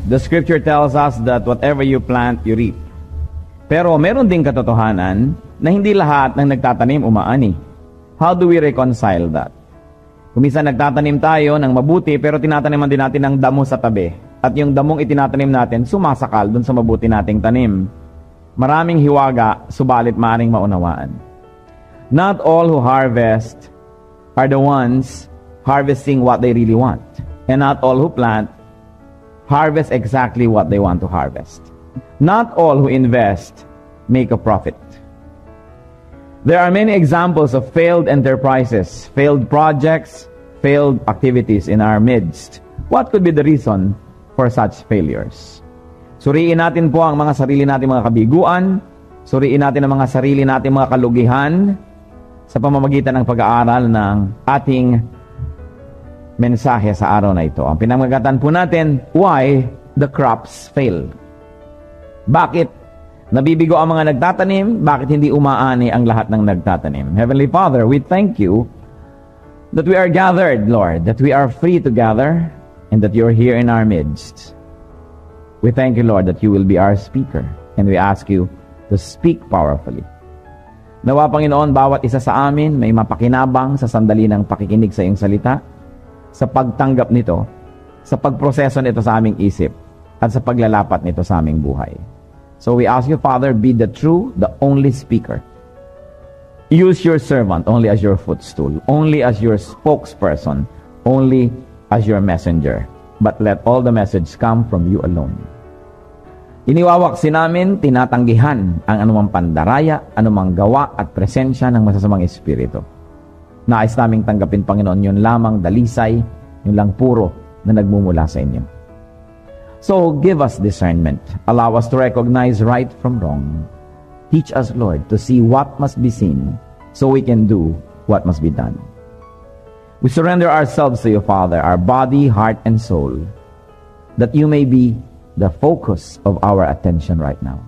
The scripture tells us that whatever you plant, you reap. Pero meron ding katotohanan na hindi lahat ng nagtatanim umaani. How do we reconcile that? Kung minsan nagtatanim tayo ng mabuti pero tinataniman din natin ng damo sa tabi. At yung damong itinatanim natin sumasakal dun sa mabuti nating tanim. Maraming hiwaga, subalit maaring maunawaan. Not all who harvest are the ones harvesting what they really want. And not all who plant harvest exactly what they want to harvest. Not all who invest make a profit. There are many examples of failed enterprises, failed projects, failed activities in our midst. What could be the reason for such failures? Suriin natin po ang mga sarili natin mga kabiguan, suriin natin ang mga sarili natin mga kalugihan sa pamamagitan ng pag-aaral ng ating mensahe sa araw na ito. Ang pinamagatan po natin, why the crops fail. Bakit nabibigo ang mga nagtatanim? Bakit hindi umaani ang lahat ng nagtatanim? Heavenly Father, we thank you that we are gathered, Lord, that we are free to gather, and that you're here in our midst. We thank you, Lord, that you will be our speaker, and we ask you to speak powerfully. Nawa, Panginoon, bawat isa sa amin may mapakinabang sa sandali ng pakikinig sa iyong salita, sa pagtanggap nito, sa pagproseso nito sa aming isip, at sa paglalapat nito sa aming buhay. So we ask you, Father, be the true, the only speaker. Use your servant only as your footstool, only as your spokesperson, only as your messenger. But let all the message come from you alone. Iniwawaksi namin, tinatanggihan ang anumang pandaraya, anumang gawa at presensya ng masasamang espiritu. Nais naming tanggapin, Panginoon, yun lamang dalisay, yun lang puro na nagmumula sa inyo. So, give us discernment. Allow us to recognize right from wrong. Teach us, Lord, to see what must be seen so we can do what must be done. We surrender ourselves to you, Father, our body, heart, and soul, that you may be the focus of our attention right now.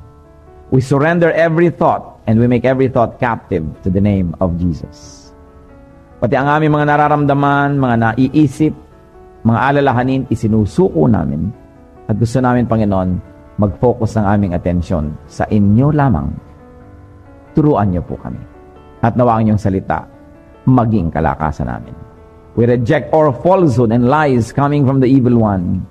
We surrender every thought and we make every thought captive to the name of Jesus. Pati ang aming mga nararamdaman, mga naiisip, mga alalahanin, isinusuko namin. At gusto namin, Panginoon, mag-focus ng aming atensyon sa inyo lamang. Turuan niyo po kami. At nawa ang inyong salita, maging kalakasan namin. We reject all falsehood and lies coming from the evil one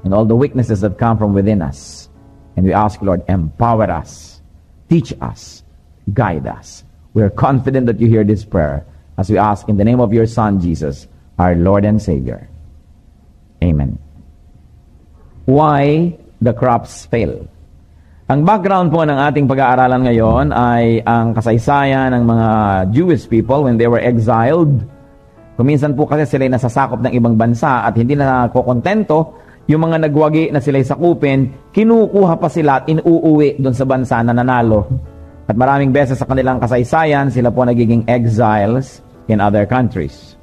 and all the weaknesses that come from within us. And we ask, Lord, empower us, teach us, guide us. We are confident that you hear this prayer as we ask in the name of your Son, Jesus, our Lord and Savior. Amen. Why the crops fail? Ang background po ng ating pag-aaralan ngayon ay ang kasaysayan ng mga Jewish people when they were exiled. Kuminsan po kasi sila nasasakop ng ibang bansa at hindi na nakokontento, yung mga nagwagi na sila'y sakupin, kinukuha pa sila at inuuwi doon sa bansa na nanalo. At maraming beses sa kanilang kasaysayan, sila po nagiging exiles in other countries.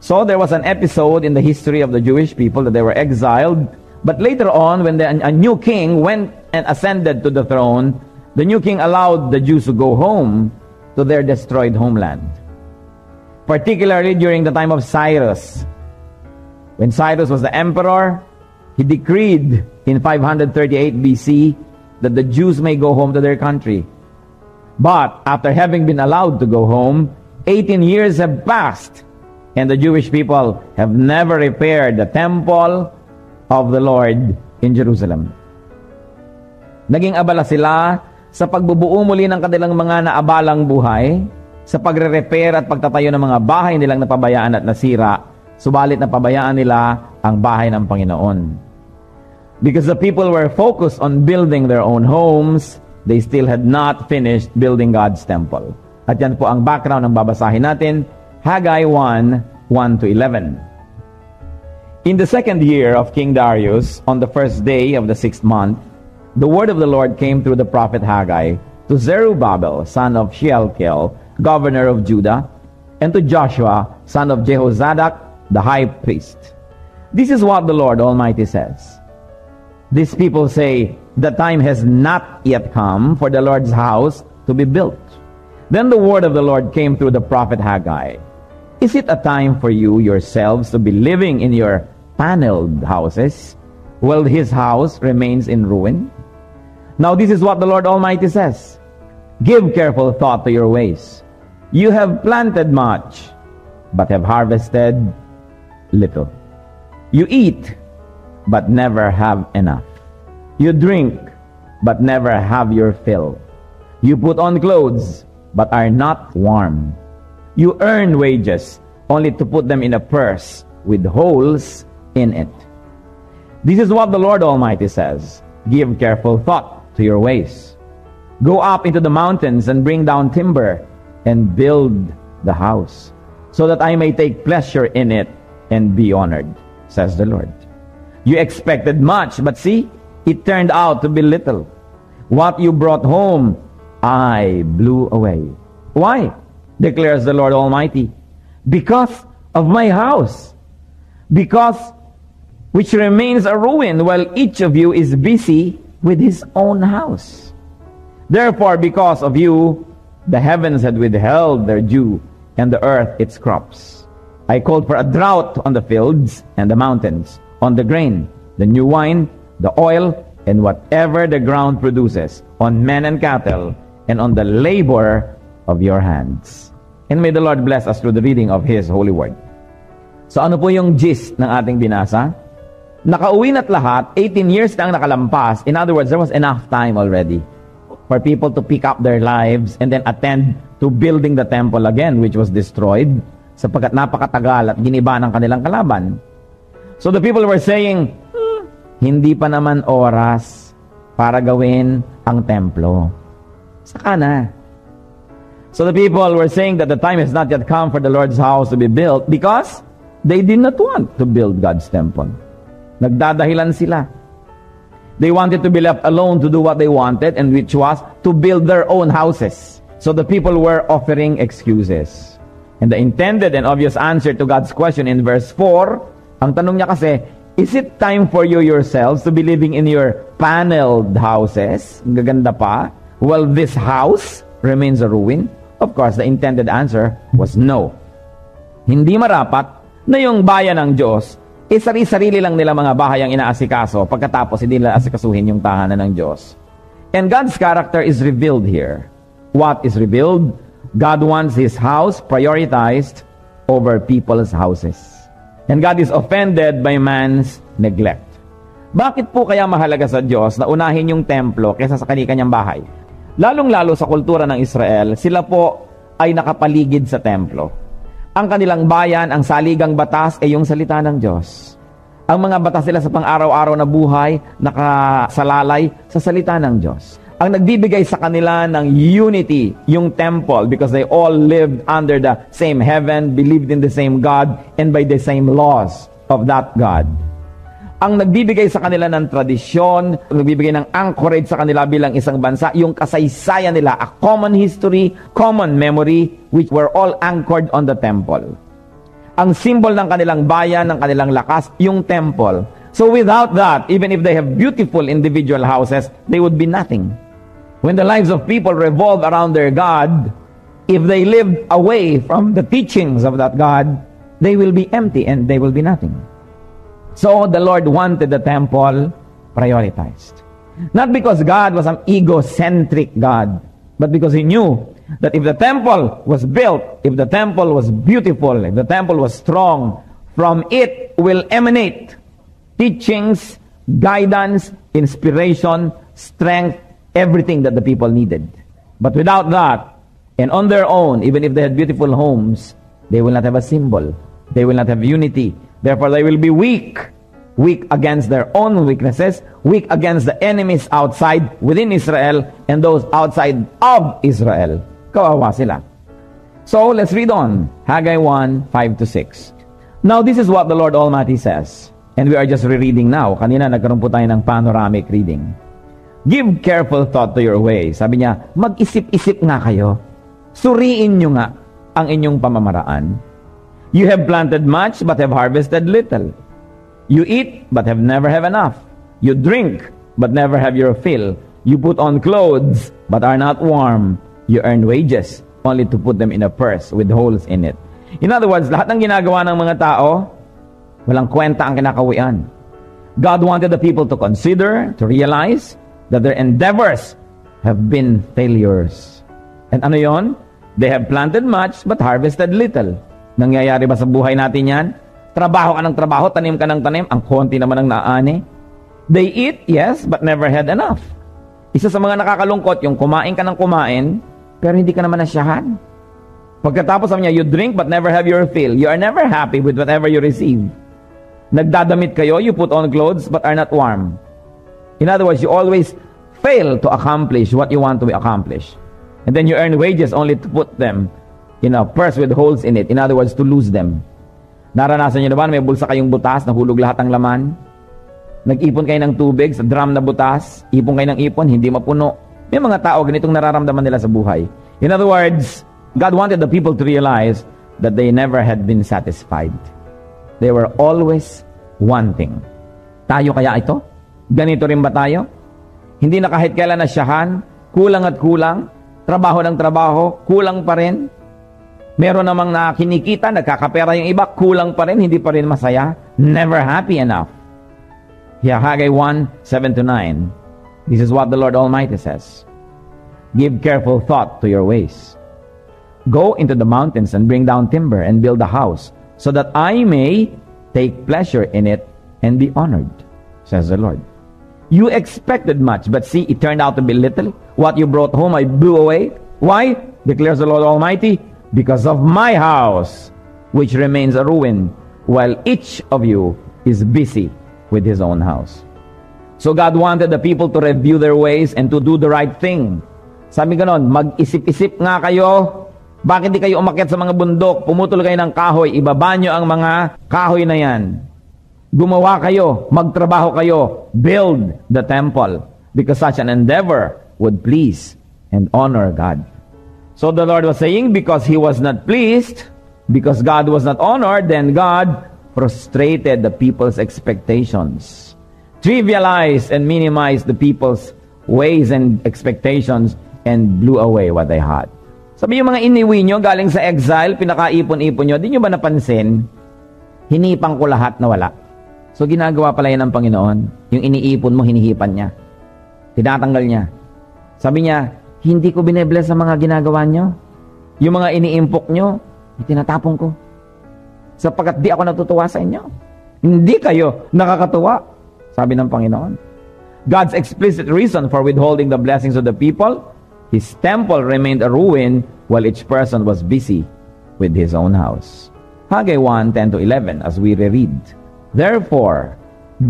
So there was an episode in the history of the Jewish people that they were exiled. But later on, when a new king went and ascended to the throne, the new king allowed the Jews to go home to their destroyed homeland. Particularly during the time of Cyrus. When Cyrus was the emperor, he decreed in 538 BC that the Jews may go home to their country. But after having been allowed to go home, 18 years have passed, and the Jewish people have never repaired the temple of the Lord in Jerusalem. Naging abala sila sa pagbubuo muli ng kanilang mga naabalang buhay, sa pagre-repair at pagtatayo ng mga bahay nilang napabayaan at nasira, subalit napabayaan nila ang bahay ng Panginoon. Because the people were focused on building their own homes, they still had not finished building God's temple. At yan po ang background ng babasahin natin, Haggai 1:1-11. In the second year of King Darius, on the first day of the 6th month, the word of the Lord came through the prophet Haggai to Zerubbabel, son of Shealtiel, governor of Judah, and to Joshua, son of Jehozadak, the high priest. This is what the Lord Almighty says. These people say, the time has not yet come for the Lord's house to be built. Then the word of the Lord came through the prophet Haggai. Is it a time for you yourselves to be living in your paneled houses, while his house remains in ruin? Now this is what the Lord Almighty says. Give careful thought to your ways. You have planted much, but have harvested little. You eat, but never have enough. You drink, but never have your fill. You put on clothes, but are not warm. You earn wages, only to put them in a purse with holes in it. This is what the Lord Almighty says. Give careful thought to your ways. Go up into the mountains and bring down timber and build the house, so that I may take pleasure in it and be honored, says the Lord. You expected much, but see, it turned out to be little. What you brought home, I blew away. Why? Declares the Lord Almighty. Because of my house. Because which remains a ruin, while each of you is busy with his own house. Therefore, because of you, the heavens had withheld their dew, and the earth its crops. I called for a drought on the fields and the mountains, on the grain, the new wine, the oil, and whatever the ground produces, on men and cattle, and on the labor of your hands. And may the Lord bless us through the reading of His holy word. So ano po yung gist ng ating binasa? Nakauwi na't lahat, 18 years na ang nakalampas. In other words, there was enough time already for people to pick up their lives and then attend to building the temple again, which was destroyed sapagkat napakatagal at giniba ng kanilang kalaban. So the people were saying, hindi pa naman oras para gawin ang templo. Saka na. So the people were saying that the time has not yet come for the Lord's house to be built because they did not want to build God's temple. Nagdadahilan sila. They wanted to be left alone to do what they wanted, and which was to build their own houses. So the people were offering excuses. And the intended and obvious answer to God's question in verse 4, ang tanong niya kasi, is it time for you yourselves to be living in your paneled houses? Ang gaganda pa. Well, this house remains a ruin. Of course, the intended answer was no. Hindi marapat na yung bayan ng Diyos, sarili-sarili lang nila mga bahay ang inaasikaso pagkatapos hindi nila asikasuhin yung tahanan ng Diyos. And God's character is revealed here. What is revealed? God wants His house prioritized over people's houses. And God is offended by man's neglect. Bakit po kaya mahalaga sa Diyos na unahin yung templo kaysa sa kanyang bahay? Lalong-lalo sa kultura ng Israel, sila po ay nakapaligid sa templo. Ang kanilang bayan, ang saligang batas ay yung salita ng Diyos. Ang mga batas nila sa pang-araw-araw na buhay, nakasalalay sa salita ng Diyos. Ang nagbibigay sa kanila ng unity, yung temple, because they all lived under the same heaven, believed in the same God, and by the same laws of that God. Ang nagbibigay sa kanila ng tradisyon, nagbibigay ng anchorage sa kanila bilang isang bansa, yung kasaysayan nila, a common history, common memory, which were all anchored on the temple. Ang symbol ng kanilang bayan, ng kanilang lakas, yung temple. So without that, even if they have beautiful individual houses, they would be nothing. When the lives of people revolve around their God, if they live away from the teachings of that God, they will be empty and they will be nothing. So the Lord wanted the temple prioritized. Not because God was an egocentric God, but because He knew that if the temple was built, if the temple was beautiful, if the temple was strong, from it will emanate teachings, guidance, inspiration, strength, everything that the people needed. But without that, and on their own, even if they had beautiful homes, they will not have a symbol. They will not have unity. Therefore, they will be weak. Weak against their own weaknesses, weak against the enemies outside, within Israel, and those outside of Israel. Kawawa sila. So, let's read on. Haggai 1, 5-6. Now, this is what the Lord Almighty says. And we are just rereading now. Kanina, nagkaroon po tayo ng panoramic reading. Give careful thought to your ways. Sabi niya, mag-isip-isip nga kayo. Suriin nyo nga ang inyong pamamaraan. You have planted much, but have harvested little. You eat, but have never have enough. You drink, but never have your fill. You put on clothes, but are not warm. You earn wages, only to put them in a purse with holes in it. In other words, lahat ng ginagawa ng mga tao, walang kwenta ang kinakawian. God wanted the people to consider, to realize that their endeavors have been failures. And ano yon? They have planted much but harvested little. Nangyayari ba sa buhay natin yan? Trabaho ka ng trabaho, tanim ka ng tanim, ang konti naman ang naani. They eat, yes, but never had enough. Isa sa mga nakakalungkot, yung kumain ka ng kumain, pero hindi ka naman nasyahan. Pagkatapos sabi niya, you drink but never have your fill. You are never happy with whatever you receive. Nagdadamit kayo, you put on clothes but are not warm. In other words, you always fail to accomplish what you want to accomplish. And then you earn wages only to put them in a purse with holes in it. In other words, to lose them. Naranasan niyo na ba, may bulsa kayong butas, nahulog lahat ng laman? Nag-ipon kayo ng tubig sa drum na butas, ipon kayo ng ipon, hindi mapuno. May mga tao, ganitong nararamdaman nila sa buhay. In other words, God wanted the people to realize that they never had been satisfied. They were always wanting. Tayo kaya ito? Ganito rin ba tayo? Hindi na kahit kailan nasyahan, kulang at kulang, trabaho ng trabaho, kulang pa rin. Meron namang kinikita, nagkakapera yung iba, kulang pa rin, hindi pa rin masaya. Never happy enough. Yeah, Haggai 1:7-9. This is what the Lord Almighty says. Give careful thought to your ways. Go into the mountains and bring down timber and build a house, so that I may take pleasure in it and be honored, says the Lord. You expected much, but see, it turned out to be little. What you brought home, I blew away. Why? Declares the Lord Almighty. Because of my house, which remains a ruin, while each of you is busy with his own house. So God wanted the people to review their ways and to do the right thing. Sabi ganon, mag-isip-isip nga kayo. Bakit di kayo umakyat sa mga bundok? Pumutol kayo ng kahoy, ibaba nyo ang mga kahoy na yan. Gumawa kayo, magtrabaho kayo, build the temple, because such an endeavor would please and honor God. So the Lord was saying, because He was not pleased, because God was not honored, then God frustrated the people's expectations, trivialized and minimized the people's ways and expectations, and blew away what they had. Sabi yung mga iniwi nyo galing sa exile, pinakaipon-ipon nyo, di nyo ba napansin? Hinipang ko lahat na wala. So ginagawa pala yan ng Panginoon. Yung iniipon mo, hinihipan niya. Tinatanggal niya. Sabi niya, hindi ko binebless sa mga ginagawa nyo. Yung mga iniimpok nyo, itinatapon ko. Sapagkat di ako natutuwa sa inyo. Hindi kayo nakakatuwa, sabi ng Panginoon. God's explicit reason for withholding the blessings of the people, His temple remained a ruin while each person was busy with his own house. Haggai 1:10-11 as we reread. Therefore,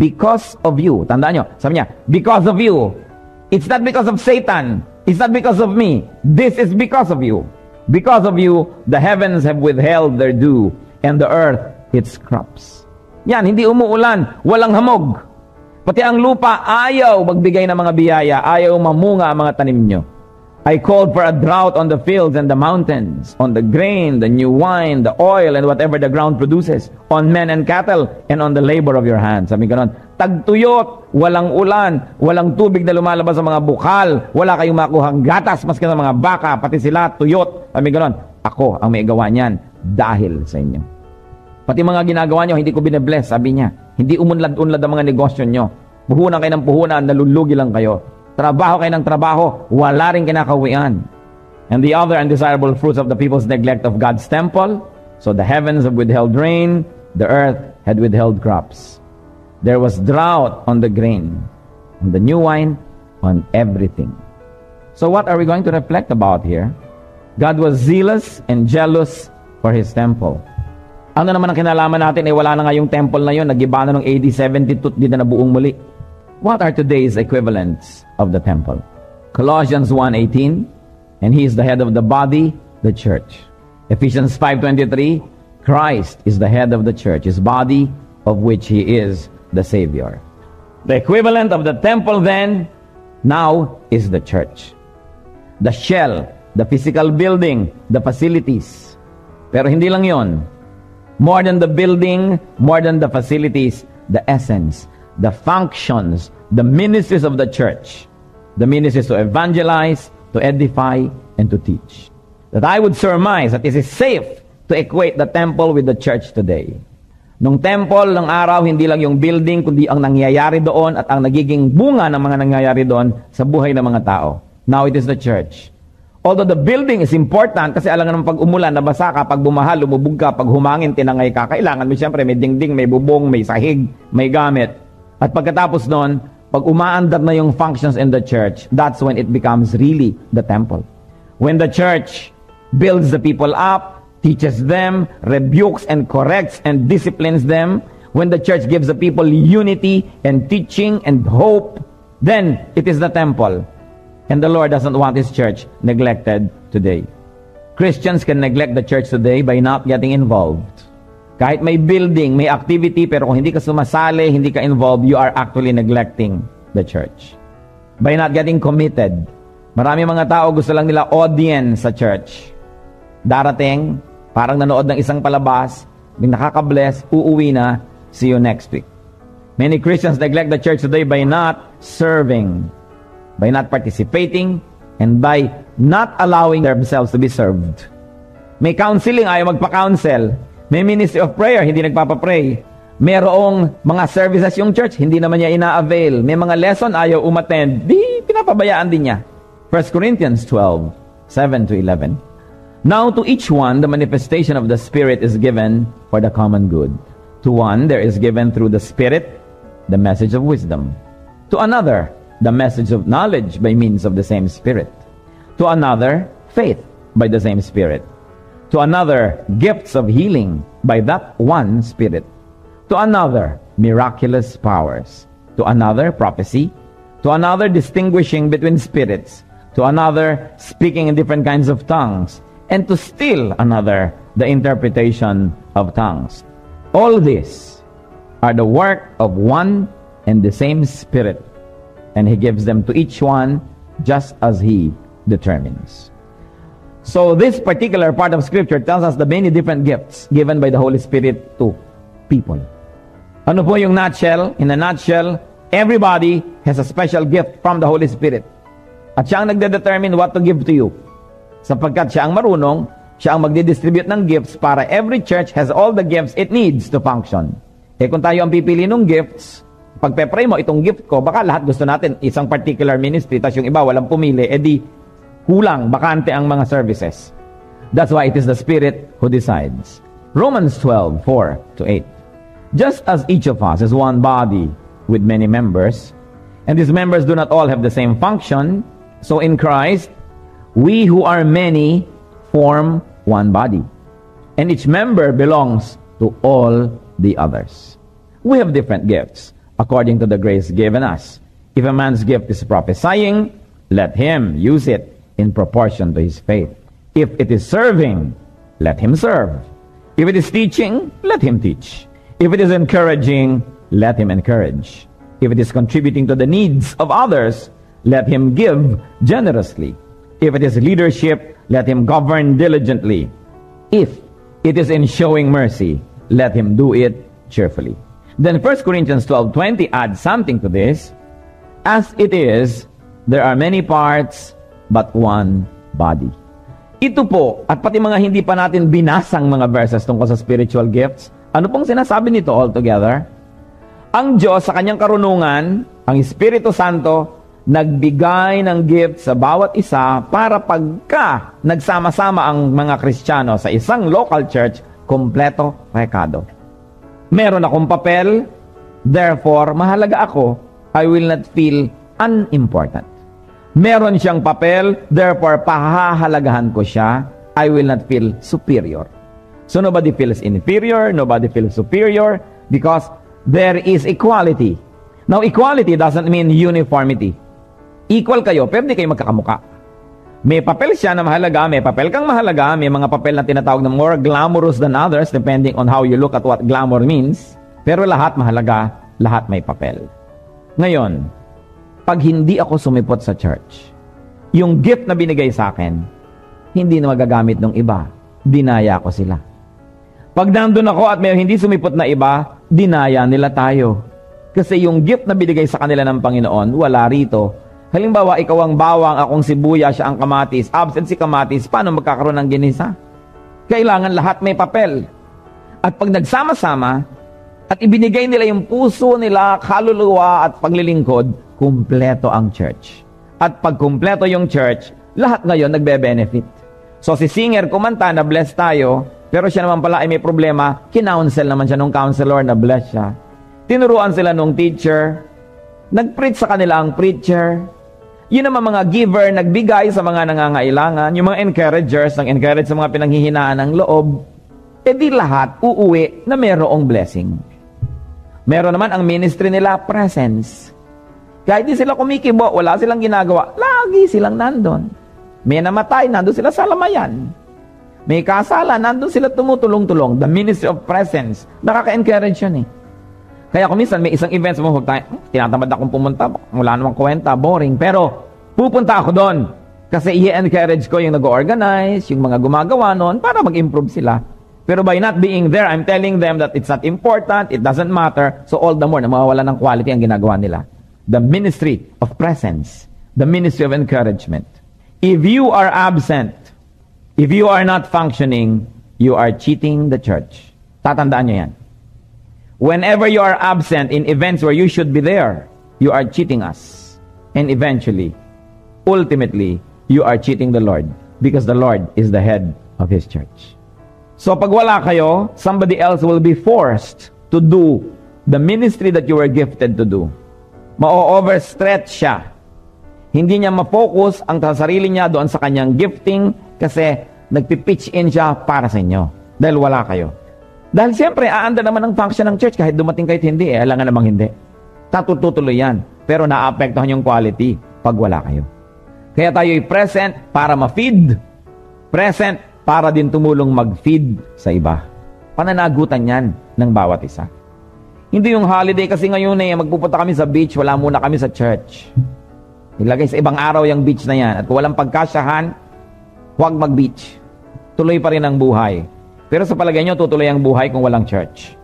because of you, tandaan nyo, sabi niya, because of you, it's not because of Satan, it's not because of me, this is because of you. Because of you, the heavens have withheld their dew, and the earth its crops. Yan, hindi umuulan, walang hamog. Pati ang lupa, ayaw magbigay ng mga biyaya, ayaw mamunga ang mga tanim nyo. I called for a drought on the fields and the mountains, on the grain, the new wine, the oil, and whatever the ground produces, on men and cattle, and on the labor of your hands. Sabi ganon, tagtuyot, walang ulan, walang tubig na lumalabas sa mga bukal, wala kayong makuhang gatas, maski sa mga baka, pati sila, tuyot. Sabi ganon, ako ang may gawa niyan dahil sa inyo. Pati mga ginagawa nyo, hindi ko binabless, sabi niya. Hindi umunlad-unlad ang mga negosyo nyo. Puhunan kayo ng puhunan, nalulugi lang kayo. Trabaho kayo ng trabaho, wala rin kinakawian. And the other undesirable fruits of the people's neglect of God's temple, so the heavens have withheld rain, the earth had withheld crops. There was drought on the grain, on the new wine, on everything. So what are we going to reflect about here? God was zealous and jealous for His temple. Ano naman ang kinalaman natin, wala na nga yung temple na yun, nag-iba na ng AD 72, di na nabuong muli. What are today's equivalents of the temple? Colossians 1:18, and He is the head of the body, the church. Ephesians 5:23, Christ is the head of the church, His body, of which He is the Savior. The equivalent of the temple then, now, is the church. The shell, the physical building, the facilities. Pero hindi lang yon. More than the building, more than the facilities, the essence, the functions, the ministries of the church, the ministries to evangelize, to edify, and to teach. That I would surmise that it is safe to equate the temple with the church today. Nung temple ng araw, hindi lang yung building, kundi ang nangyayari doon at ang nagiging bunga ng mga nangyayari doon sa buhay ng mga tao. Now it is the church. Although the building is important, kasi alam nga naman pag umulan, nabasa ka, pag bumahal, lumubog ka, pag humangin, tinangay ka, kailangan mo siyempre may dingding, may bubong, may sahig, may gamit. At pagkatapos noon, pag umaandar na yung functions in the church, that's when it becomes really the temple. When the church builds the people up, teaches them, rebukes and corrects and disciplines them, when the church gives the people unity and teaching and hope, then it is the temple. And the Lord doesn't want His church neglected today. Christians can neglect the church today by not getting involved. Kahit may building, may activity, pero kung hindi ka sumasali, hindi ka involved, you are actually neglecting the church. By not getting committed. Marami mga tao gusto lang nila audience sa church. Darating, parang nanood ng isang palabas, nakaka-bless, uuwi na, see you next week. Many Christians neglect the church today by not serving, by not participating, and by not allowing themselves to be served. May counseling, ayaw magpa-counsel. May ministry of prayer, hindi nagpapa-pray. Mayroong mga services yung church, hindi naman niya ina-avail. May mga lesson, ayaw umattend, di pinapabayaan din niya. 1 Corinthians 12, 7-11. Now to each one, the manifestation of the Spirit is given for the common good. To one, there is given through the Spirit the message of wisdom. To another, the message of knowledge by means of the same Spirit. To another, faith by the same Spirit. To another, gifts of healing by that one Spirit. To another, miraculous powers. To another, prophecy. To another, distinguishing between spirits. To another, speaking in different kinds of tongues. And to still another, the interpretation of tongues. All these are the work of one and the same Spirit, and He gives them to each one just as He determines. So this particular part of Scripture tells us the many different gifts given by the Holy Spirit to people. Ano po yung nutshell? In a nutshell, everybody has a special gift from the Holy Spirit. At siya ang nagde-determine what to give to you. Sapagkat siya ang marunong, siya ang magdidistribute ng gifts para every church has all the gifts it needs to function. Eh kung tayo ang pipili ng gifts, pag pe-pray mo, itong gift ko, baka lahat gusto natin isang particular ministry, tas yung iba walang pumili, edi kulang, bakante ang mga services. That's why it is the Spirit who decides. Romans 12, 4-8. Just as each of us is one body with many members, and these members do not all have the same function, so in Christ, we who are many form one body, and each member belongs to all the others. We have different gifts according to the grace given us. If a man's gift is prophesying, let him use it in proportion to his faith. If it is serving, let him serve. If it is teaching, let him teach. If it is encouraging, let him encourage. If it is contributing to the needs of others, let him give generously. If it is leadership, let him govern diligently. If it is in showing mercy, let him do it cheerfully. Then 1 Corinthians 12:20 adds something to this. As it is, there are many parts, but one body. Ito po, at pati mga hindi pa natin binasang mga verses tungkol sa spiritual gifts, ano pong sinasabi nito altogether? Ang Diyos sa kanyang karunungan, ang Espiritu Santo, nagbigay ng gift sa bawat isa para pagka nagsama-sama ang mga Kristiyano sa isang local church, kompleto rekado. Meron akong papel, therefore mahalaga ako, I will not feel unimportant. Meron siyang papel, therefore pahahalagahan ko siya, I will not feel superior. So nobody feels inferior, nobody feels superior, because there is equality. Now equality doesn't mean uniformity. Equal kayo, pero di kayo magkakamuka. May papel siya na mahalaga, may papel kang mahalaga, may mga papel na tinatawag na more glamorous than others, depending on how you look at what glamour means. Pero lahat mahalaga, lahat may papel. Ngayon, pag hindi ako sumipot sa church, yung gift na binigay sa akin, hindi na magagamit ng iba. Dinaya ko sila. Pag nandun ako at may hindi sumipot na iba, dinaya nila tayo. Kasi yung gift na binigay sa kanila ng Panginoon, wala rito. Halimbawa, ikaw ang bawang, akong sibuyas, siya ang kamatis. Absent si kamatis, paano magkakaroon ng ginisa? Kailangan lahat may papel. At pag nagsama-sama, at ibinigay nila yung puso nila, kaluluwa at paglilingkod, kumpleto ang church. At pag kumpleto yung church, lahat ngayon nagbe-benefit. So si singer kumanta na bless tayo, pero siya naman pala ay may problema, kinounsel naman siya nung counselor na bless siya. Tinuruan sila nung teacher, nag-preach sa kanila ang preacher. Yun naman mga giver, nagbigay sa mga nangangailangan, yung mga encouragers, nag-encourage sa mga pinanghihinaan ng loob. E di lahat uuwi na mayroong blessing. Meron naman ang ministry nila, presence. Kahit di sila kumikibo, wala silang ginagawa, lagi silang nandun. May namatay, nandun sila sa lamayan. May kasala, nandun sila tumutulong-tulong. The ministry of presence. Nakaka-encourage yun eh. Kaya kung minsan may isang events mo, tinatamad akong pumunta, wala namang kwenta, boring. Pero pupunta ako doon. Kasi i-encourage ko yung nag-organize, yung mga gumagawa noon, para mag-improve sila. Pero by not being there, I'm telling them that it's not important, it doesn't matter, so all the more na mawawala ng quality ang ginagawa nila. The ministry of presence, the ministry of encouragement. If you are absent, if you are not functioning, you are cheating the church. Tatandaan nyo yan. Whenever you are absent in events where you should be there, you are cheating us. And eventually, ultimately, you are cheating the Lord because the Lord is the head of His church. So pag wala kayo, somebody else will be forced to do the ministry that you were gifted to do. Ma-overstretch siya. Hindi niya ma-focus ang sarili niya doon sa kanyang gifting kasi nagpipitch in siya para sa inyo. Dahil wala kayo. Dahil siyempre, aanda naman ang function ng church kahit dumating kahit hindi. Alam nga namang hindi. Tatutuloy yan. Pero naapektuhan yung quality pag wala kayo. Kaya tayo'y present para ma-feed. Present para din tumulong mag-feed sa iba. Pananagutan yan ng bawat isa. Hindi yung holiday kasi ngayon magpupunta kami sa beach, wala muna kami sa church. Ilagay sa ibang araw yung beach na yan. At kung walang pagkasyahan, huwag mag-beach. Tuloy pa rin ang buhay. Pero sa palagay nyo, tutuloy ang buhay kung walang church.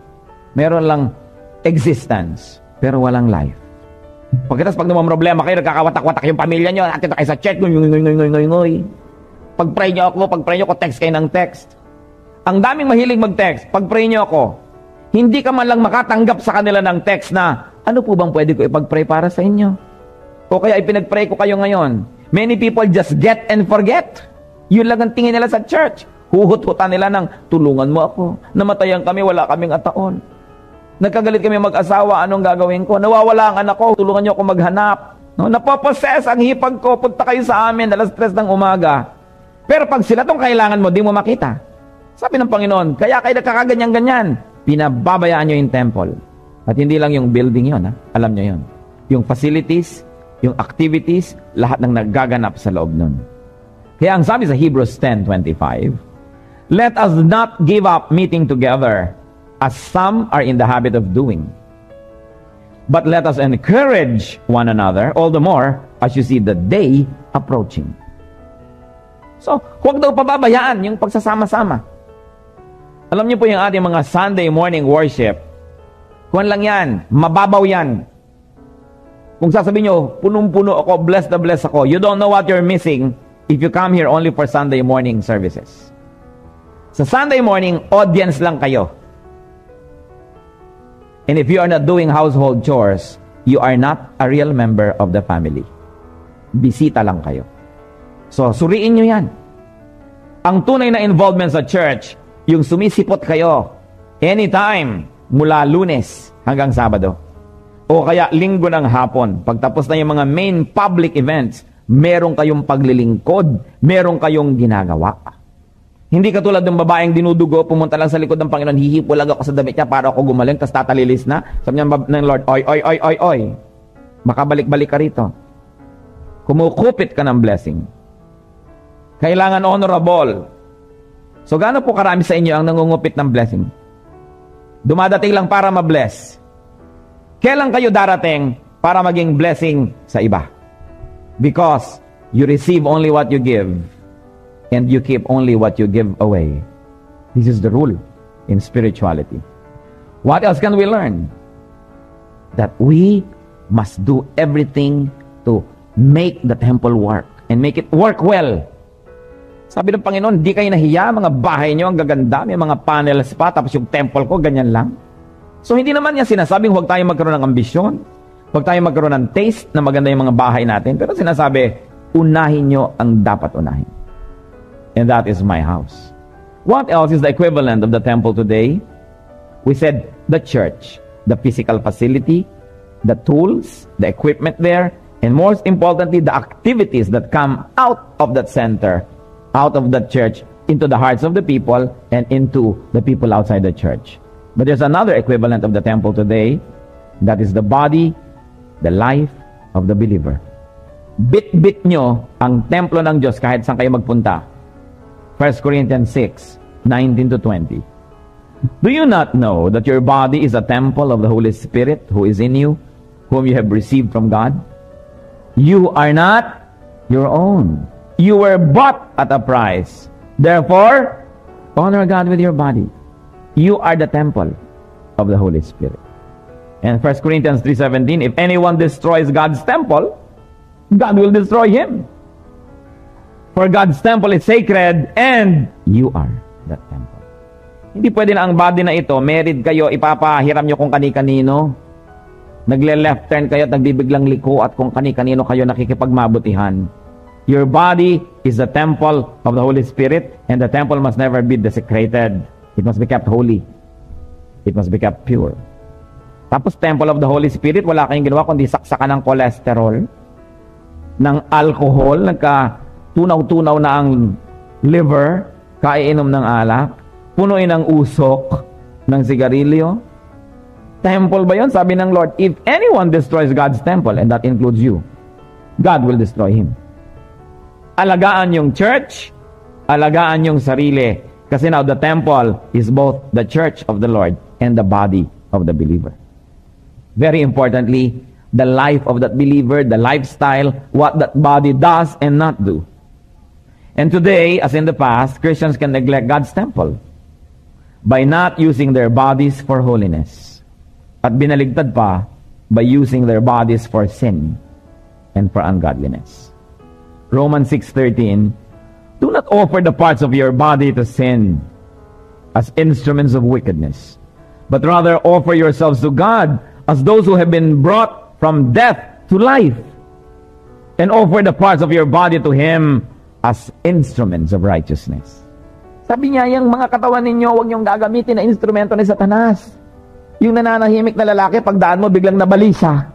Meron lang existence, pero walang life. Pagkatapos pag naman problema kayo, nagkakawatak-watak yung pamilya nyo, at ito kayo sa church, ngoy. Pag-pray nyo ako, text kayo ng text. Ang daming mahilig mag-text, pag-pray nyo ako, hindi ka man lang makatanggap sa kanila ng text na, ano po bang pwede ko ipag-pray para sa inyo? O kaya ipinag-pray ko kayo ngayon. Many people just get and forget. Yun lang ang tingin nila sa church. Huhut-hutan nila ng, tulungan mo ako. Namatayan kami, wala kaming ataon. Nagkagalit kami mag-asawa, anong gagawin ko? Nawawala ang anak ko, tulungan nyo ako maghanap. No? Napoposes ang hipag ko, punta kayo sa amin, alas 3 ng umaga. Pero pag sila tong kailangan mo, di mo makita. Sabi ng Panginoon, kaya kayo nagkakaganyan-ganyan. Pinababayaan nyo yung temple. At hindi lang yung building yon, alam nyo yon. Yung facilities, yung activities, lahat ng nagaganap sa loob nun. Kaya ang sabi sa Hebrews 10:25, let us not give up meeting together as some are in the habit of doing. But let us encourage one another all the more as you see the day approaching. So, huwag daw pababayaan yung pagsasama-sama. Alam niyo po yung ating mga Sunday morning worship, kung lang yan, mababaw yan. Kung sasabihin nyo, punong-puno ako, blessed na blessed ako, you don't know what you're missing if you come here only for Sunday morning services. Sa Sunday morning, audience lang kayo. And if you are not doing household chores, you are not a real member of the family. Bisita lang kayo. So, suriin nyo yan. Ang tunay na involvement sa church, yung sumisipot kayo anytime mula Lunes hanggang Sabado. O kaya linggo ng hapon. Pagtapos na yung mga main public events, meron kayong paglilingkod, meron kayong ginagawa. Hindi katulad ng babaeng dinudugo, pumunta lang sa likod ng Panginoon, hihipo lang ako sa damit niya para ako gumaling, tapos tatalilis na. Sabi niya ng Lord, oy. Makabalik-balik ka rito. Kumukupit ka ng blessing. Kailangan honorable. So, gaano po karami sa inyo ang nangungupit ng blessing? Dumadating lang para ma-bless. Kailan kayo darating para maging blessing sa iba? Because you receive only what you give and you keep only what you give away. This is the rule in spirituality. What else can we learn? That we must do everything to make the temple work and make it work well. Sabi ng Panginoon, di kayo nahiya, mga bahay nyo ang gaganda, may mga panels pa, tapos yung temple ko, ganyan lang. So hindi naman niya sinasabing huwag tayo magkaroon ng ambisyon, huwag tayo magkaroon ng taste na maganda yung mga bahay natin, pero sinasabi, unahin nyo ang dapat unahin. And that is my house. What else is the equivalent of the temple today? We said the church, the physical facility, the tools, the equipment there, and most importantly, the activities that come out of that center, out of that church, into the hearts of the people and into the people outside the church. But there's another equivalent of the temple today. That is the body, the life of the believer. Bit-bit nyo ang templo ng Diyos kahit saan kayo magpunta. 1 Corinthians 6, 19 to 20. Do you not know that your body is a temple of the Holy Spirit who is in you, whom you have received from God? You are not your own. You were bought at a price. Therefore, honor God with your body. You are the temple of the Holy Spirit. And 1 Corinthians 3:17, if anyone destroys God's temple, God will destroy him. For God's temple is sacred and you are that temple. Hindi pwede na ang body na ito, married kayo, ipapahiram nyo kung kani-kanino. Nagle-left turn kayo at nagbibiglang liko at kung kani-kanino kayo nakikipagmabutihan. Your body is the temple of the Holy Spirit, and the temple must never be desecrated. It must be kept holy. It must be kept pure. Tapos temple of the Holy Spirit, wala kayong ginawa kundi saksakan ng cholesterol, ng alcohol, nagka-tunaw-tunaw na ang liver, kaiinom ng alak, punuin ng usok, ng sigarilyo. Temple ba yun? Sabi ng Lord, if anyone destroys God's temple, and that includes you, God will destroy him. Alagaan yung church, alagaan yung sarili. Kasi now the temple is both the church of the Lord and the body of the believer. Very importantly, the life of that believer, the lifestyle, what that body does and not do. And today, as in the past, Christians can neglect God's temple by not using their bodies for holiness. At binaligtad pa, by using their bodies for sin and for ungodliness. Romans 6:13, do not offer the parts of your body to sin as instruments of wickedness, but rather offer yourselves to God as those who have been brought from death to life, and offer the parts of your body to Him as instruments of righteousness. Sabi niya, yung mga katawan ninyo, huwag niyong gagamitin na instrumento ni Satanas. Yung nananahimik na lalaki, pagdaan mo, biglang nabalisa.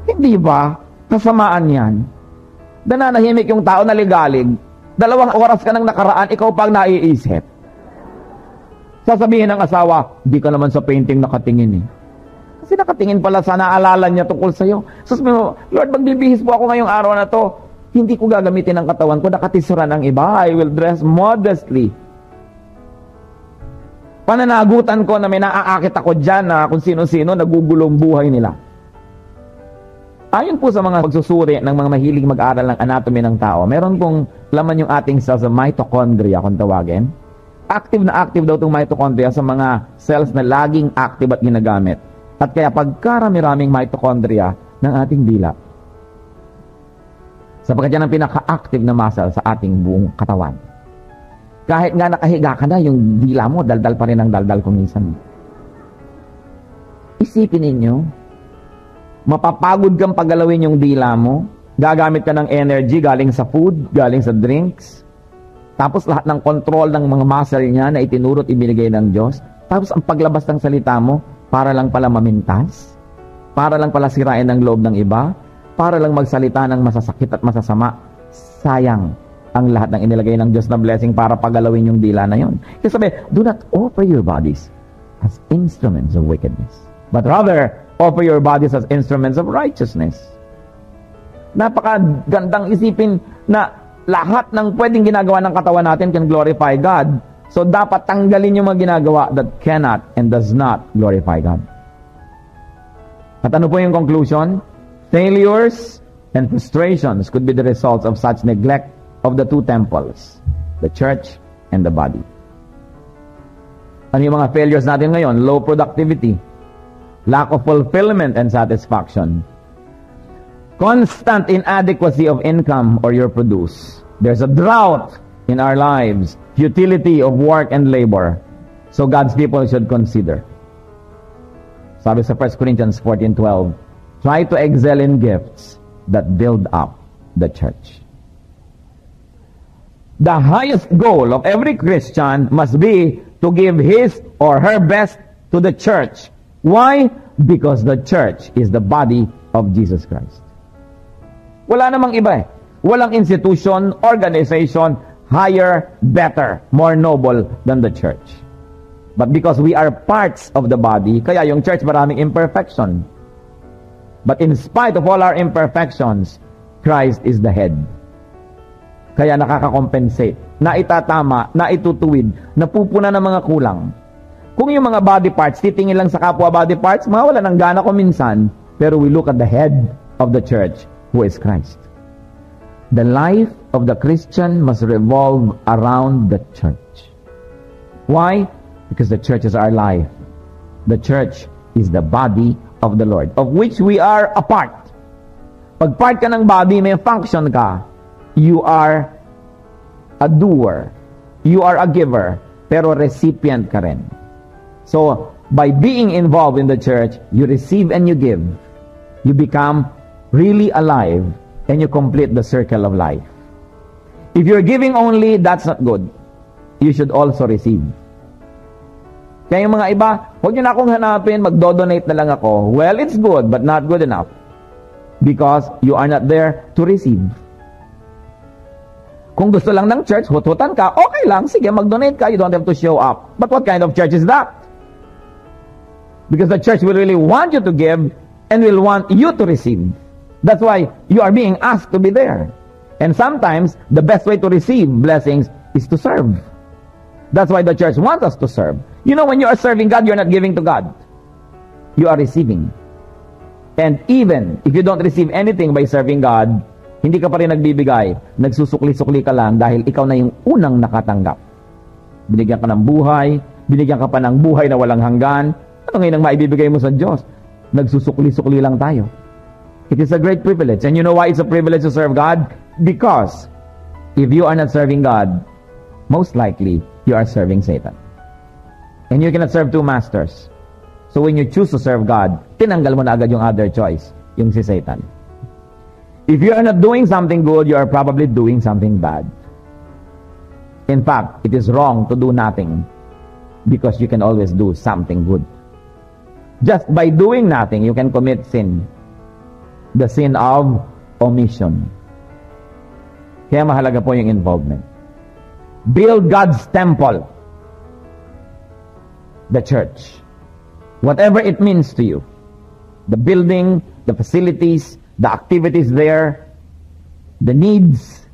Hindi ba? Kasamaan yan. Nananahimik yung tao na ligalig, 2 oras ka nang nakaraan, ikaw pang naiisip. Sasabihin ng asawa, di ka naman sa painting nakatingin eh. Kasi nakatingin pala sa naalala niya tungkol sa'yo. Sasabihin mo, Lord, magbibihis po ako ngayong araw na to. Hindi ko gagamitin ang katawan ko, nakatisuran ng iba. I will dress modestly. Pananagutan ko na may naaakit ako dyan na kung sino-sino nagugulong buhay nila. Ayon po sa mga pagsusuri ng mga mahilig mag-aral ng anatomy ng tao, meron pong laman yung ating cells sa mitochondria, kung tawagin. Active na active daw itong mitochondria sa mga cells na laging active at ginagamit. At kaya pagkarami-raming mitochondria ng ating dila, sapagkat yan ang pinaka-active na muscle sa ating buong katawan. Kahit nga nakahiga ka na, yung dila mo, daldal pa rin ang daldal kung minsan. Isipin ninyo, mapapagod kang pagalawin yung dila mo, gagamit ka ng energy galing sa food, galing sa drinks, tapos lahat ng control ng mga muscle niya na itinurot, ibinigay ng Diyos, tapos ang paglabas ng salita mo, para lang pala mamintas, para lang pala sirain ng loob ng iba, para lang magsalita ng masasakit at masasama. Sayang ang lahat ng inilagay ng Diyos na blessing para pagalawin yung dila na yun. Kasi sabi, do not offer your bodies as instruments of wickedness, but rather, offer your bodies as instruments of righteousness. Napakagandang isipin na lahat ng pwedeng ginagawa ng katawan natin can glorify God. So dapat tanggalin yung mga ginagawa that cannot and does not glorify God. At ano po yung conclusion? Failures and frustrations could be the results of such neglect of the two temples, the church and the body. Ano yung mga failures natin ngayon? Low productivity, lack of fulfillment and satisfaction, constant inadequacy of income or your produce. There's a drought in our lives, futility of work and labor. So God's people should consider. Sabi sa 1 Corinthians 14:12, try to excel in gifts that build up the church. The highest goal of every Christian must be to give his or her best to the church. Why? Because the church is the body of Jesus Christ. Wala namang iba eh. Walang institution, organization, higher, better, more noble than the church. But because we are parts of the body, kaya yung church maraming imperfection. But in spite of all our imperfections, Christ is the head. Kaya nakaka-compensate, naitatama, naitutuwid, napupuna ng mga kulang. Kung yung mga body parts, titingin lang sa kapwa body parts, mawala ng gana ko minsan, pero we look at the head of the church, who is Christ. The life of the Christian must revolve around the church. Why? Because the church is our life. The church is the body of the Lord, of which we are a part. Pag part ka ng body, may function ka. You are a doer. You are a giver. Pero recipient ka rin. So, by being involved in the church, you receive and you give. You become really alive and you complete the circle of life. If you're giving only, that's not good. You should also receive. Kaya yung mga iba, huwag nyo na akong hanapin, magdo-donate na lang ako. Well, it's good, but not good enough. Because you are not there to receive. Kung gusto lang ng church, hut-hutan ka, okay lang, sige, mag-donate ka, you don't have to show up. But what kind of church is that? Because the church will really want you to give and will want you to receive. That's why you are being asked to be there. And sometimes, the best way to receive blessings is to serve. That's why the church wants us to serve. You know, when you are serving God, you're not giving to God. You are receiving. And even if you don't receive anything by serving God, hindi ka pa rin nagbibigay. Nagsusukli-sukli ka lang dahil ikaw na yung unang nakatanggap. Binigyan ka ng buhay, binigyan ka pa ng buhay na walang hanggan. Ano ngayon ang maibibigay mo sa Diyos? Nagsusukli-sukli lang tayo. It is a great privilege. And you know why it's a privilege to serve God? Because if you are not serving God, most likely, you are serving Satan. And you cannot serve two masters. So when you choose to serve God, tinanggal mo na agad yung other choice, yung si Satan. If you are not doing something good, you are probably doing something bad. In fact, it is wrong to do nothing because you can always do something good. Just by doing nothing, you can commit sin. The sin of omission. Kaya mahalaga po yung involvement. Build God's temple. The church. Whatever it means to you. The building, the facilities, the activities there, the needs.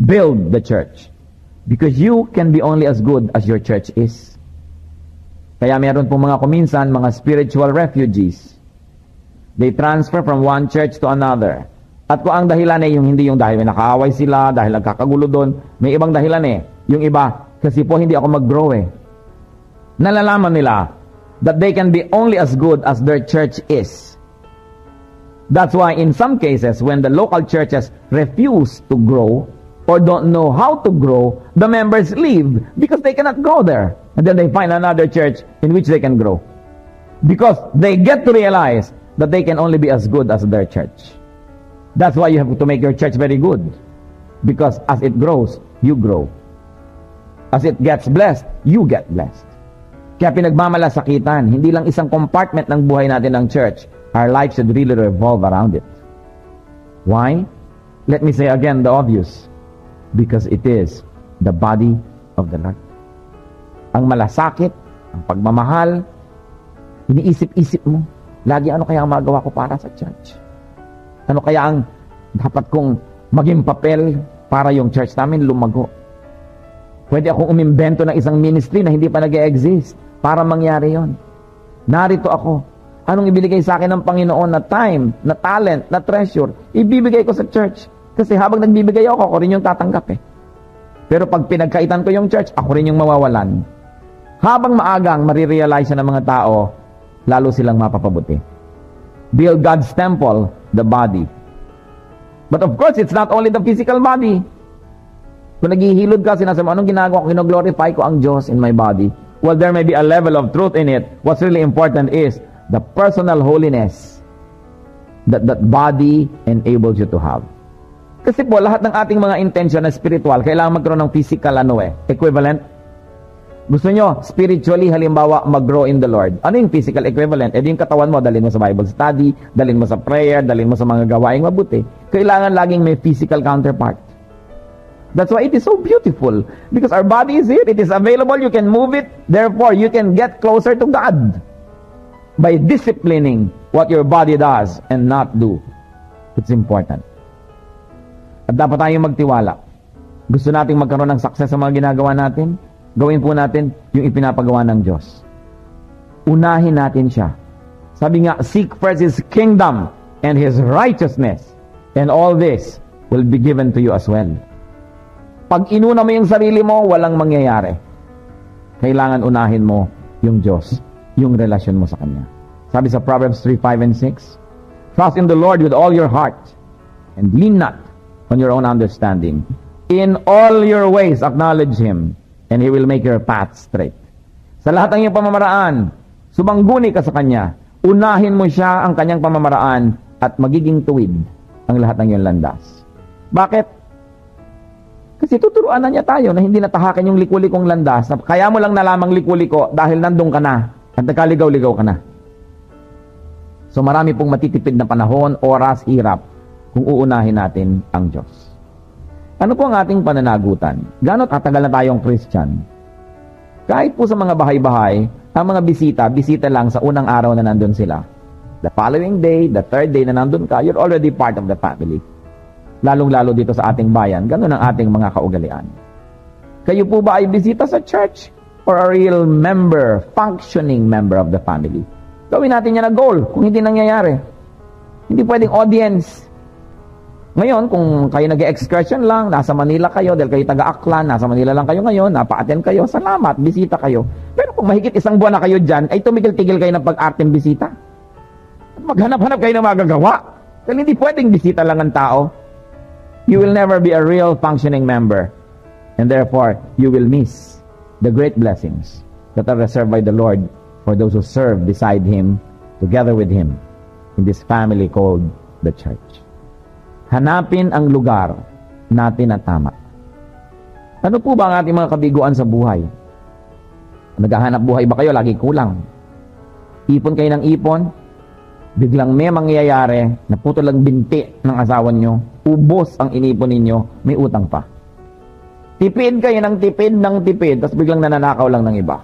Build the church. Because you can be only as good as your church is. Kaya meron pong mga kuminsan, mga spiritual refugees. They transfer from one church to another. At kung ang dahilan ay hindi yung dahil may nakaaway sila, dahil nagkakagulo doon, may ibang dahilan eh. Yung iba, kasi po hindi ako mag-grow eh. Nalalaman nila that they can be only as good as their church is. That's why in some cases, when the local churches refuse to grow or don't know how to grow, the members leave because they cannot go there. And then they find another church in which they can grow. Because they get to realize that they can only be as good as their church. That's why you have to make your church very good. Because as it grows, you grow. As it gets blessed, you get blessed. Kaya pinagmamalasakitan, hindi lang isang compartment ng buhay natin ng church. Our life should really revolve around it. Why? Let me say again the obvious. Because it is the body of the Lord. Ang malasakit, ang pagmamahal, iniisip-isip mo, lagi ano kaya ang magawa ko para sa church? Ano kaya ang dapat kong maging papel para yung church namin lumago? Pwede akong umimbento ng isang ministry na hindi pa nag-e-exist para mangyari yon. Narito ako. Anong ibigay sa akin ng Panginoon na time, na talent, na treasure? Ibibigay ko sa church. Kasi habang nagbibigay ako rin yung tatanggap eh. Pero pag pinagkaitan ko yung church, ako rin yung mawawalan. Habang maagang marirealize ng mga tao, lalo silang mapapabuti. Build God's temple, the body. But of course, it's not only the physical body. Kung naghihilod ka, sinasabi mo, anong ginagawa ko? Kino-glorify ko ang Diyos in my body. Well, there may be a level of truth in it. What's really important is the personal holiness that that body enables you to have. Kasi po, lahat ng ating mga intention na spiritual, kailangan magkaroon ng physical equivalent. Gusto nyo, spiritually, halimbawa, mag-grow in the Lord. Ano yung physical equivalent? Yung katawan mo, dalhin mo sa Bible study, dalhin mo sa prayer, dalhin mo sa mga gawaing mabuti. Kailangan laging may physical counterpart. That's why it is so beautiful. Because our body is here, it is available, you can move it, therefore, you can get closer to God by disciplining what your body does and not do. It's important. At dapat tayong magtiwala. Gusto nating magkaroon ng success sa mga ginagawa natin, gawin po natin yung ipinapagawa ng Diyos. Unahin natin siya. Sabi nga, seek first His kingdom and His righteousness, and all this will be given to you as well. Pag inuna mo yung sarili mo, walang mangyayari. Kailangan unahin mo yung Diyos, yung relasyon mo sa Kanya. Sabi sa Proverbs 3:5 and 6, trust in the Lord with all your heart, and lean not on your own understanding. In all your ways acknowledge Him, and He will make your path straight. Sa lahat ng iyong pamamaraan, sumangguni ka sa Kanya. Unahin mo siya ang Kanyang pamamaraan at magiging tuwid ang lahat ng iyong landas. Bakit? Kasi tuturuan na niya tayo na hindi natahakin yung liku-likong landas. Kaya mo lang nalamang liku-liko dahil nandun ka na at nagkaligaw-ligaw ka na. So marami pong matitipid na panahon, oras, hirap kung uunahin natin ang Diyos. Ano po ang ating pananagutan? Gano't katagal na tayong Christian? Kahit po sa mga bahay-bahay, ang mga bisita lang sa unang araw na nandun sila. The following day, the third day na nandun ka, you're already part of the family. Lalong-lalo dito sa ating bayan, ganun ang ating mga kaugalian. Kayo po ba ay bisita sa church? Or a real member, functioning member of the family? Gawin natin yan na goal kung hindi nangyayari. Hindi pwedeng audience. Ngayon, kung kayo nag-excursion lang, nasa Manila kayo, dahil kayo taga-Aklan, nasa Manila lang kayo ngayon, napa-attend kayo, salamat, bisita kayo. Pero kung mahigit isang buwan na kayo dyan, ay tumigil-tigil kayo ng pag-arteng bisita. At maghanap-hanap kayo ng magagawa. Dahil hindi pwedeng bisita lang ang tao. You will never be a real functioning member. And therefore, you will miss the great blessings that are reserved by the Lord for those who serve beside Him, together with Him, in this family called the church. Hanapin ang lugar natin na tama. Ano po ba ang ating mga kabiguan sa buhay? Naghahanap buhay ba kayo? Lagi kulang. Ipon kayo ng ipon, biglang may mangyayari na putol lang binti ng asawa nyo, ubos ang inipon ninyo, may utang pa. Tipid kayo ng tipid, tapos biglang nananakaw lang ng iba.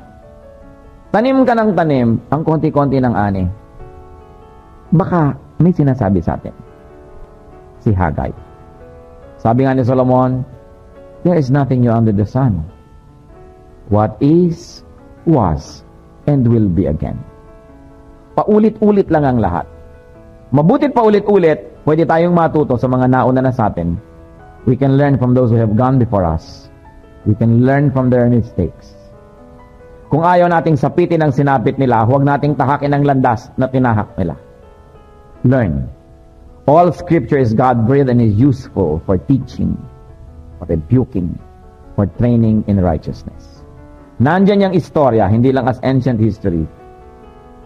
Tanim ka ng tanim, ang konti-konti ng ani. Baka may sinasabi sa atin. Si Haggai. Sabi nga ni Solomon, there is nothing new under the sun. What is, was, and will be again. Paulit-ulit lang ang lahat. Mabutit paulit-ulit, pwede tayong matuto sa mga nauna na sa atin. We can learn from those who have gone before us. We can learn from their mistakes. Kung ayaw nating sapitin ang sinapit nila, huwag nating tahakin ang landas na tinahak nila. Learn. All Scripture is God-breathed and is useful for teaching, for rebuking, for training in righteousness. Nandyan yung istorya, hindi lang as ancient history.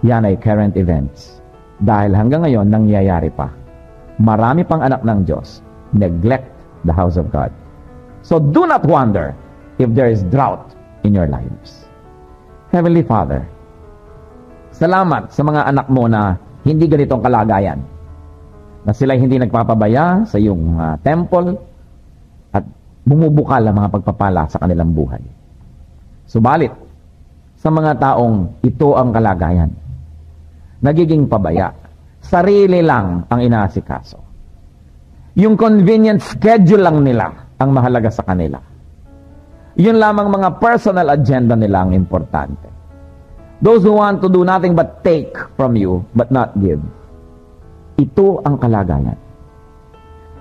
Yan ay current events. Dahil hanggang ngayon, nangyayari pa. Marami pang anak ng Diyos neglect the house of God. So do not wonder if there is drought in your lives. Heavenly Father, salamat sa mga anak mo na hindi ganitong kalagayan. Na sila hindi nagpapabaya sa iyong temple at bumubukal ang mga pagpapala sa kanilang buhay. Subalit, sa mga taong ito ang kalagayan, nagiging pabaya, sarili lang ang inaasikaso. Yung convenient schedule lang nila ang mahalaga sa kanila. Yun lamang mga personal agenda nila ang importante. Those who want to do nothing but take from you, but not give. Ito ang kalagayan.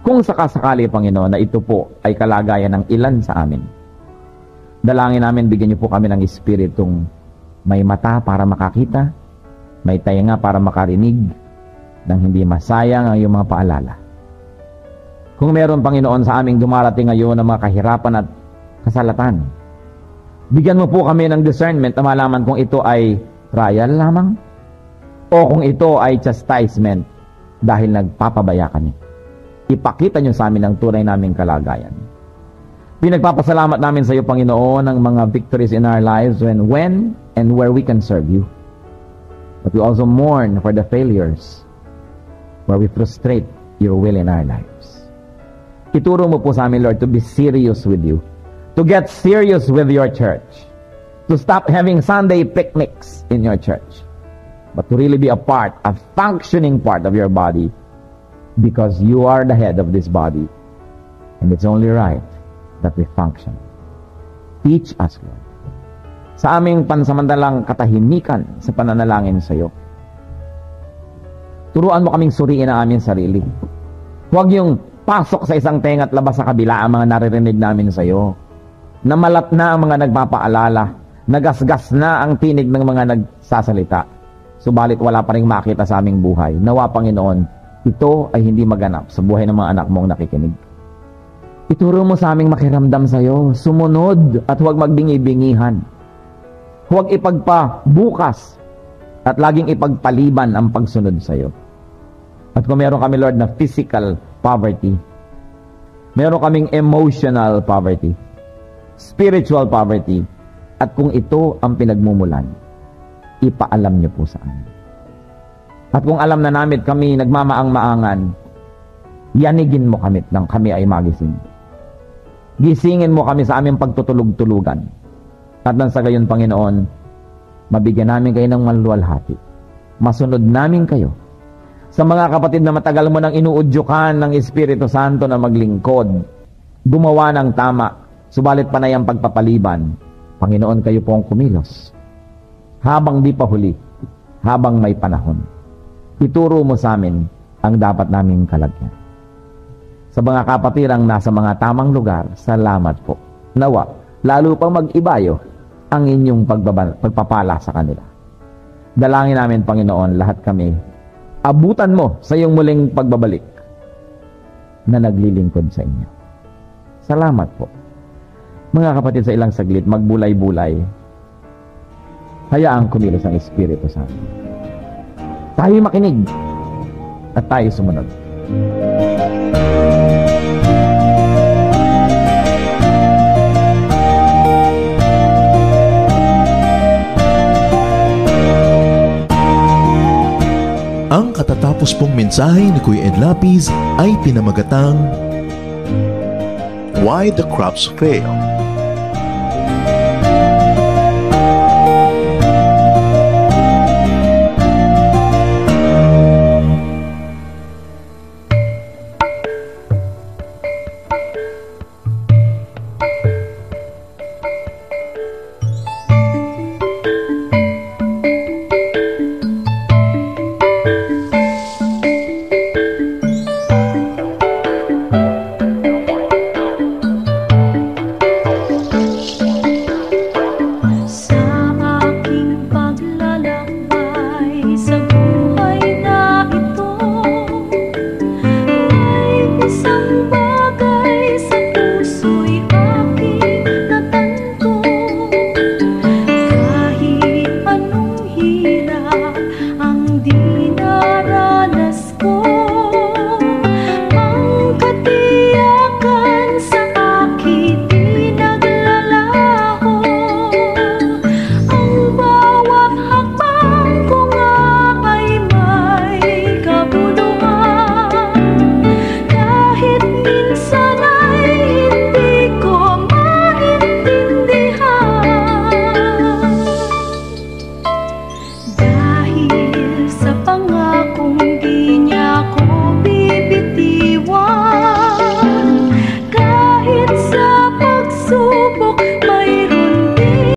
Kung sakasakali, Panginoon, na ito po ay kalagayan ng ilan sa amin, dalangin namin, bigyan niyo po kami ng espiritong may mata para makakita, may tainga para makarinig, nang hindi masayang ang iyong mga paalala. Kung meron, Panginoon, sa aming dumarating ngayon ng mga kahirapan at kasalatan, bigyan mo po kami ng discernment na malaman kung ito ay trial lamang O kung ito ay chastisement dahil nagpapabaya kami. Ipakita niyo sa amin ang tunay naming kalagayan. Pinagpapasalamat namin sa iyo, Panginoon, ang mga victories in our lives when and where we can serve you. But we also mourn for the failures where we frustrate your will in our lives. Ituro mo po sa amin, Lord, to be serious with you, to get serious with your church, to stop having Sunday picnics in your church, but to really be a functioning part of your body, because you are the head of this body, and it's only right that we function. Teach us, Lord, sa aming pansamantalang katahimikan sa pananalangin sa iyo. Turuan mo kaming suriin ang aming sarili. Huwag yung pasok sa isang tenga at labas sa kabila ang mga naririnig namin sa iyo. Namalat na ang mga nagpapaalala, nagasgas na ang tinig ng mga nagsasalita, subalit wala pa rin makita sa aming buhay. Nawa, Panginoon, ito ay hindi maganap sa buhay ng mga anak mong nakikinig. Ituro mo sa aming makiramdam sa iyo, sumunod at huwag magbingi-bingihan. Huwag ipagpabukas at laging ipagpaliban ang pagsunod sa iyo. At kung meron kami, Lord, na physical poverty, meron kaming emotional poverty, spiritual poverty, at kung ito ang pinagmumulan, ipaalam niyo po sa amin. At kung alam na namin kami nagmamaang-maangan, yanigin mo kami nang kami ay magising. Gisingin mo kami sa aming pagtutulog-tulugan. At nang sa gayon, Panginoon, mabigyan namin kayo ng maluwalhati. Masunod namin kayo. Sa mga kapatid na matagal mo nang inuudyukan ng Espiritu Santo na maglingkod, gumawa ng tama, subalit panay ang pagpapaliban, Panginoon, kayo po ang kumilos. Habang di pa huli, habang may panahon, ituro mo sa amin ang dapat naming kalagyan. Sa mga kapatirang nasa mga tamang lugar, salamat po. Nawa, lalo pang mag-ibayo ang inyong pagpapala sa kanila. Dalangin namin, Panginoon, lahat kami, abutan mo sa iyong muling pagbabalik na naglilingkod sa inyo. Salamat po. Mga kapatid, sa ilang saglit, magbulay-bulay. Hayaang kumilos ang Espiritu Santo. Tayo makinig at tayo sumunod. Ang katatapos pong mensahe ni Kuya Ed Lapis ay pinamagatang Why the Crops Fail.